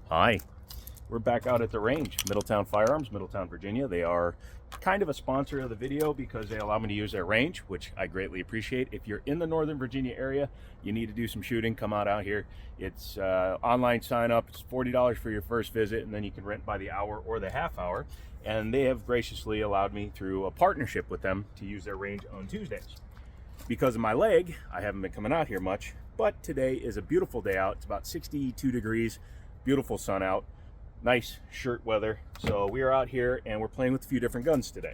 Hi, we're back out at the range, Middletown Firearms, Middletown, Virginia. They are kind of a sponsor of the video because they allow me to use their range, which I greatly appreciate. If you're in the Northern Virginia area, you need to do some shooting, come out here. It's online sign up. It's $40 for your first visit, and then you can rent by the hour or the half hour. And they have graciously allowed me through a partnership with them to use their range on Tuesdays. Because of my leg, I haven't been coming out here much, but today is a beautiful day out. It's about 62 degrees, beautiful sun out, nice shirt weather. So we are out here and we're playing with a few different guns today.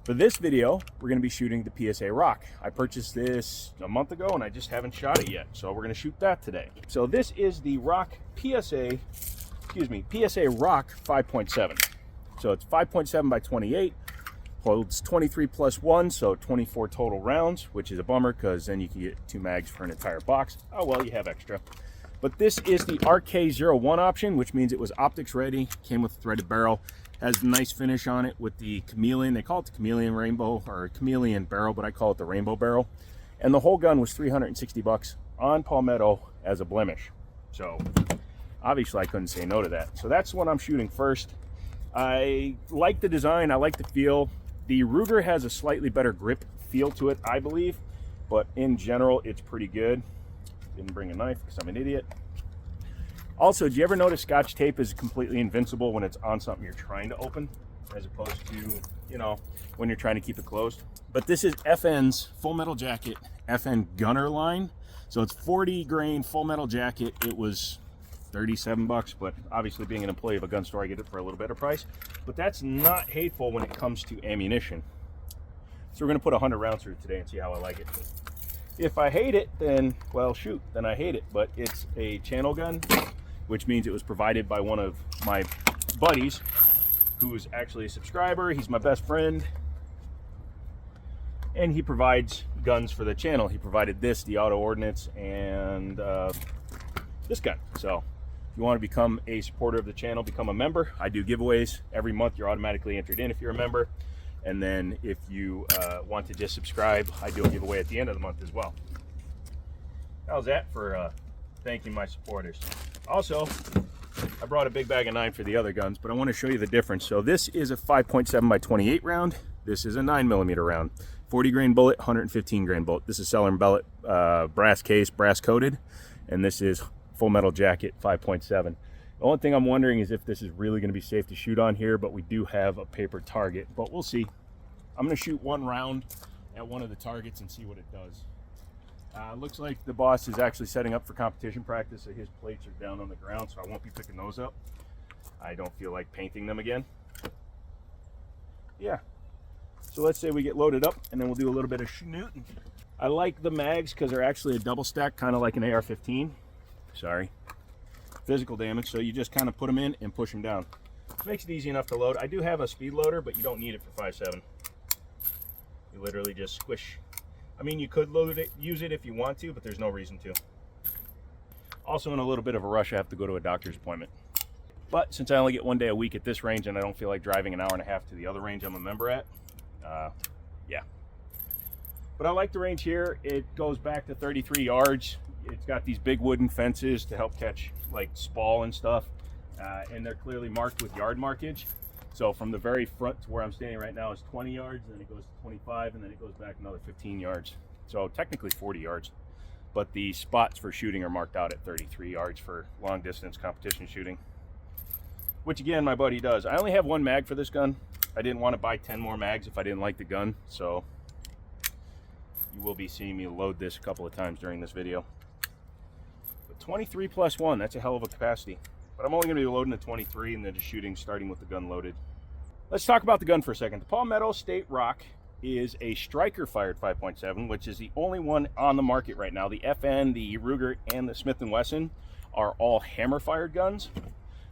For this video, we're going to be shooting the PSA Rock. I purchased this a month ago and I just haven't shot it yet. So we're going to shoot that today. So this is the Rock PSA Rock 5.7. So it's 5.7 by 28. Holds 23 plus 1, so 24 total rounds, which is a bummer because then you can get 2 mags for an entire box. Oh well, you have extra. But this is the RK01 option, which means it was optics ready, came with a threaded barrel, has a nice finish on it with the chameleon. They call it the chameleon rainbow or chameleon barrel, but I call it the rainbow barrel. And the whole gun was $360 on Palmetto as a blemish. So obviously I couldn't say no to that. So that's what I'm shooting first. I like the design, I like the feel. The Ruger has a slightly better grip feel to it, I believe, but in general, it's pretty good. Didn't bring a knife because I'm an idiot. Also, do you ever notice Scotch tape is completely invincible when it's on something you're trying to open, as opposed to, you know, when you're trying to keep it closed? But this is FN's Full Metal Jacket FN Gunner line. So it's 40 grain Full Metal Jacket. It was $37, but obviously being an employee of a gun store, I get it for a little better price. But that's not hateful when it comes to ammunition. So we're going to put 100 rounds through today and see how I like it. If I hate it, then, well, shoot, then I hate it. But it's a channel gun, which means it was provided by one of my buddies, who is actually a subscriber. He's my best friend, and he provides guns for the channel. He provided this, the Auto Ordnance, and this gun. So if you want to become a supporter of the channel, become a member. I do giveaways every month. You're automatically entered in if you're a member. And then if you want to just subscribe, I do a giveaway at the end of the month as well. How's that for thanking my supporters? Also, I brought a big bag of 9 for the other guns, but I want to show you the difference. So this is a 5.7 by 28 round. This is a 9mm round. 40 grain bullet, 115 grain bullet. This is Cellar & Bellet brass case, brass coated. And this is Full Metal Jacket 5.7. The only thing I'm wondering is if this is really going to be safe to shoot on here, but we do have a paper target, but we'll see. I'm going to shoot one round at one of the targets and see what it does. Looks like the boss is actually setting up for competition practice, so his plates are down on the ground, so I won't be picking those up. I don't feel like painting them again. Yeah. So let's say we get loaded up and then we'll do a little bit of shooting. I like the mags because they're actually a double stack, kind of like an AR-15. Sorry. Physical damage, so you just kind of put them in and push them down. It makes it easy enough to load. I do have a speed loader, but you don't need it for 5.7. You literally just squish. I mean, you could load it, use it if you want to, but there's no reason to. Also in a little bit of a rush, I have to go to a doctor's appointment. But since I only get one day a week at this range and I don't feel like driving an hour and a half to the other range I'm a member at, yeah. But I like the range here. It goes back to 33 yards. It's got these big wooden fences to help catch like spall and stuff. And they're clearly marked with yard markage. So from the very front to where I'm standing right now is 20 yards, and then it goes to 25, and then it goes back another 15 yards. So technically 40 yards. But the spots for shooting are marked out at 33 yards for long distance competition shooting. Which again, my buddy does. I only have one mag for this gun. I didn't want to buy 10 more mags if I didn't like the gun. So you will be seeing me load this a couple of times during this video. 23 plus 1, that's a hell of a capacity. But I'm only going to be loading the 23 and then just shooting, starting with the gun loaded. Let's talk about the gun for a second. The Palmetto State Rock is a striker fired 5.7, which is the only one on the market right now. The FN, the Ruger, and the Smith & Wesson are all hammer fired guns.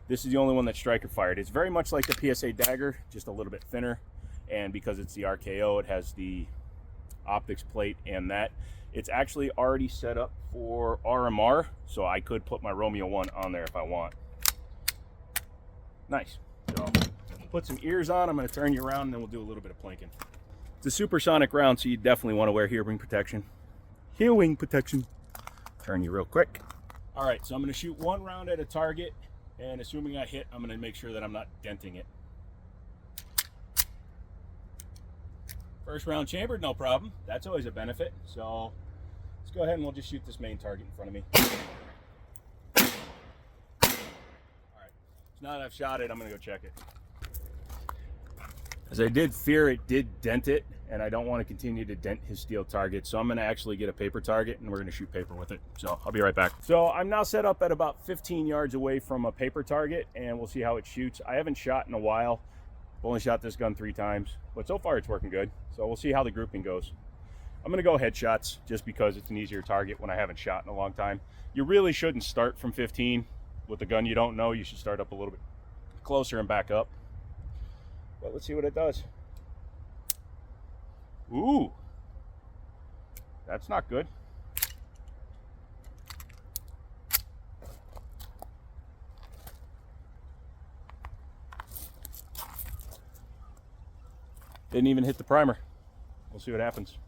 This is the only one that's striker fired. It's very much like the PSA Dagger, just a little bit thinner. And because it's the RKO, it has the optics plate and that. It's actually already set up for RMR, so I could put my Romeo 1 on there if I want. Nice. So put some ears on. I'm going to turn you around and then we'll do a little bit of planking. It's a supersonic round, so you definitely want to wear hearing protection. Hearing protection. Turn you real quick. All right, so I'm going to shoot one round at a target And assuming I hit, I'm going to make sure that I'm not denting it. First round chambered, no problem. That's always a benefit. So let's go ahead and we'll just shoot this main target in front of me. All right, so now that I've shot it, I'm going to go check it. As I did fear it did dent it, and I don't want to continue to dent his steel target, so I'm going to actually get a paper target and we're going to shoot paper with it. So I'll be right back. So I'm now set up at about 15 yards away from a paper target, and we'll see how it shoots. I haven't shot in a while. I've only shot this gun 3 times, but so far it's working good. So we'll see how the grouping goes. I'm going to go headshots just because it's an easier target when I haven't shot in a long time. You really shouldn't start from 15 with a gun you don't know. You should start up a little bit closer and back up. But let's see what it does. Ooh, that's not good. Didn't even hit the primer. We'll see what happens.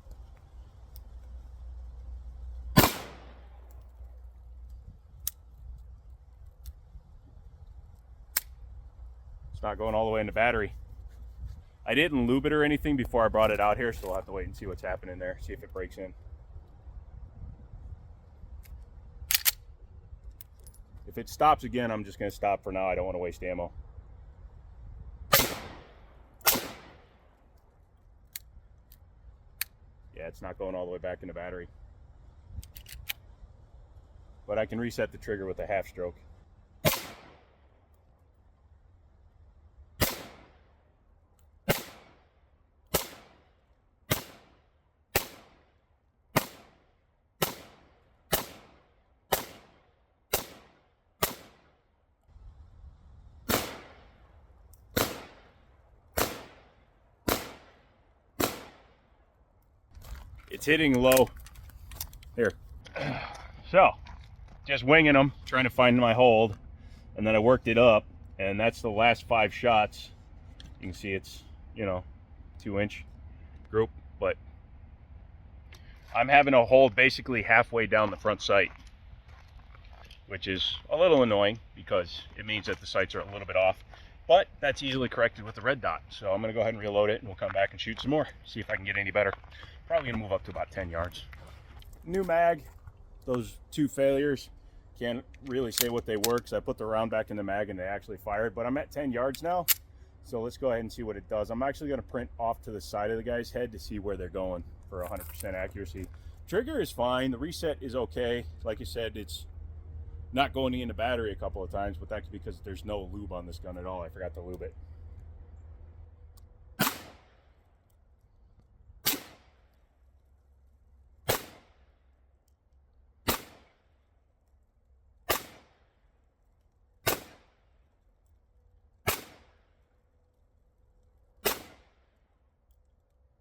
It's not going all the way in the battery. I didn't lube it or anything before I brought it out here, so we'll have to wait and see what's happening there, see if it breaks in. If it stops again, I'm just going to stop for now. I don't want to waste ammo. Yeah, it's not going all the way back in the battery. But I can reset the trigger with a half stroke. It's hitting low. Here. So, just winging them, trying to find my hold, and then I worked it up, and that's the last 5 shots. You can see it's, 2-inch group, but I'm having to hold basically halfway down the front sight, which is a little annoying because it means that the sights are a little bit off, but that's easily corrected with the red dot. So I'm going to go ahead and reload it, and we'll come back and shoot some more, see if I can get any better. Probably going to move up to about 10 yards. New mag, those 2 failures, can't really say what they were because I put the round back in the mag and they actually fired, but I'm at 10 yards now. So let's go ahead and see what it does. I'm actually going to print off to the side of the guy's head to see where they're going for 100% accuracy. Trigger is fine. The reset is okay. Like you said, it's not going in the battery a couple of times, but that's because there's no lube on this gun at all. I forgot to lube it.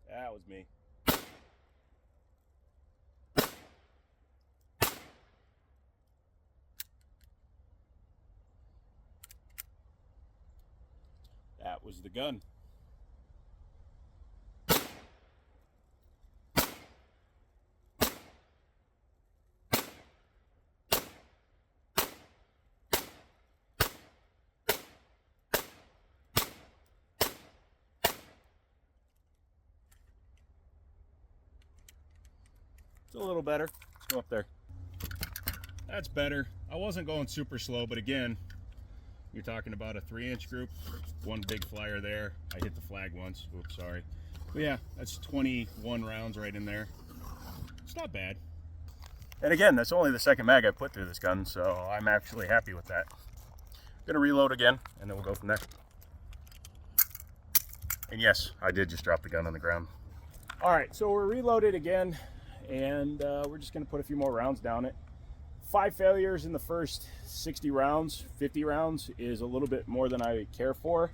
That was me. That was the gun. It's a little better. Let's go up there. That's better. I wasn't going super slow, but again, you're talking about a 3-inch group, 1 big flyer there. I hit the flag once. Oops, sorry. But yeah, that's 21 rounds right in there. It's not bad. And again, that's only the 2nd mag I put through this gun, so I'm actually happy with that. I'm gonna reload again, and then we'll go from there. And yes, I did just drop the gun on the ground. All right, so we're reloaded again, and we're just gonna put a few more rounds down it. 5 failures in the first 60 rounds, 50 rounds is a little bit more than I care for.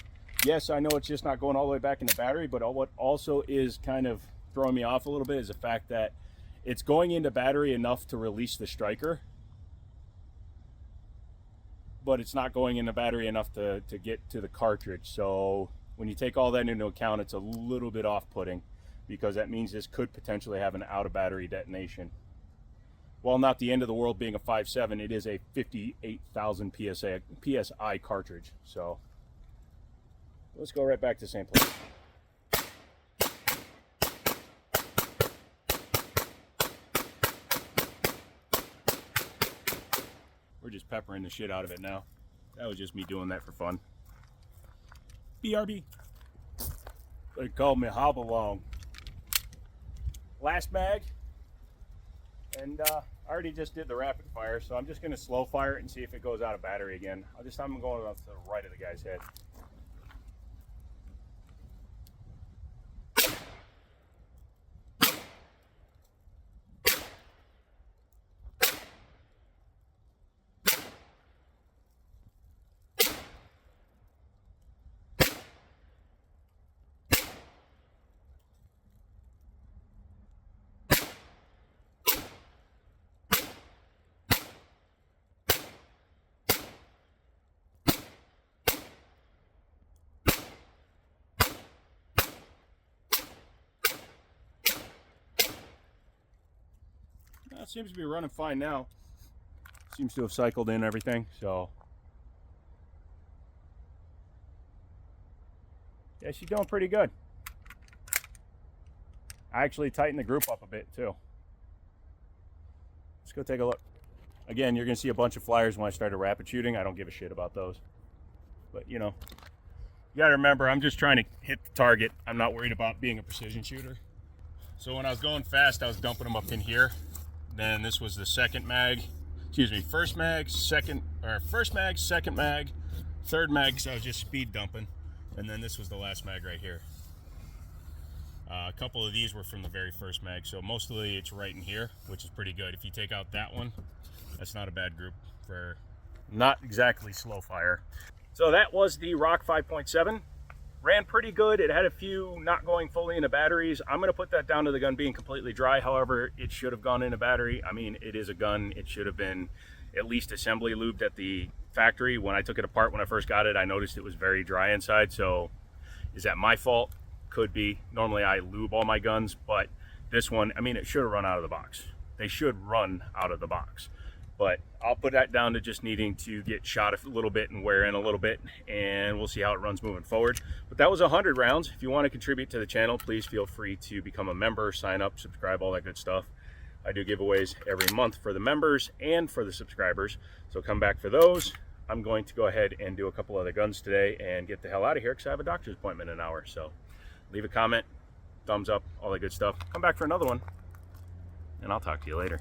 Yes, I know it's just not going all the way back in the battery, but what also is kind of throwing me off a little bit is the fact that it's going into battery enough to release the striker, but it's not going into battery enough to get to the cartridge. So when you take all that into account, it's a little bit off-putting, because that means this could potentially have an out of battery detonation. while not the end of the world being a 5.7, it is a 58,000 PSI cartridge. So let's go right back to the same place. We're just peppering the shit out of it now. That was just me doing that for fun. BRB. They call me Hobblong. Last mag. And I already just did the rapid fire, so I'm just going to slow fire it and see if it goes out of battery again. I'm going off to the right of the guy's head. It seems to be running fine now. Seems to have cycled in everything, so yeah, she's doing pretty good. I actually tightened the group up a bit too. Let's go take a look. Again, you're gonna see a bunch of flyers when I started rapid shooting. I don't give a shit about those, but you know, you gotta remember, I'm just trying to hit the target. I'm not worried about being a precision shooter. So when I was going fast, I was dumping them up in here. Then this was the second mag, first mag, second mag, third mag, so I was just speed dumping. And then this was the last mag right here. A couple of these were from the very first mag, so mostly it's right in here, which is pretty good. If you take out that one, that's not a bad group for not exactly slow fire. So that was the Rock 5.7. Ran pretty good. It had a few not going fully into batteries. I'm going to put that down to the gun being completely dry. However, it should have gone into battery. I mean, it is a gun. It should have been at least assembly lubed at the factory. When I took it apart when I first got it, I noticed it was very dry inside. So is that my fault? Could be. Normally I lube all my guns, but this one, I mean, it should have run out of the box. They should run out of the box. But I'll put that down to just needing to get shot a little bit and wear in a little bit, and we'll see how it runs moving forward. But that was 100 rounds. If you want to contribute to the channel, please feel free to become a member, sign up, subscribe, all that good stuff. I do giveaways every month for the members and for the subscribers, so come back for those. I'm going to go ahead and do a couple other guns today and get the hell out of here because I have a doctor's appointment in an hour. So leave a comment, thumbs up, all that good stuff. Come back for another one, and I'll talk to you later.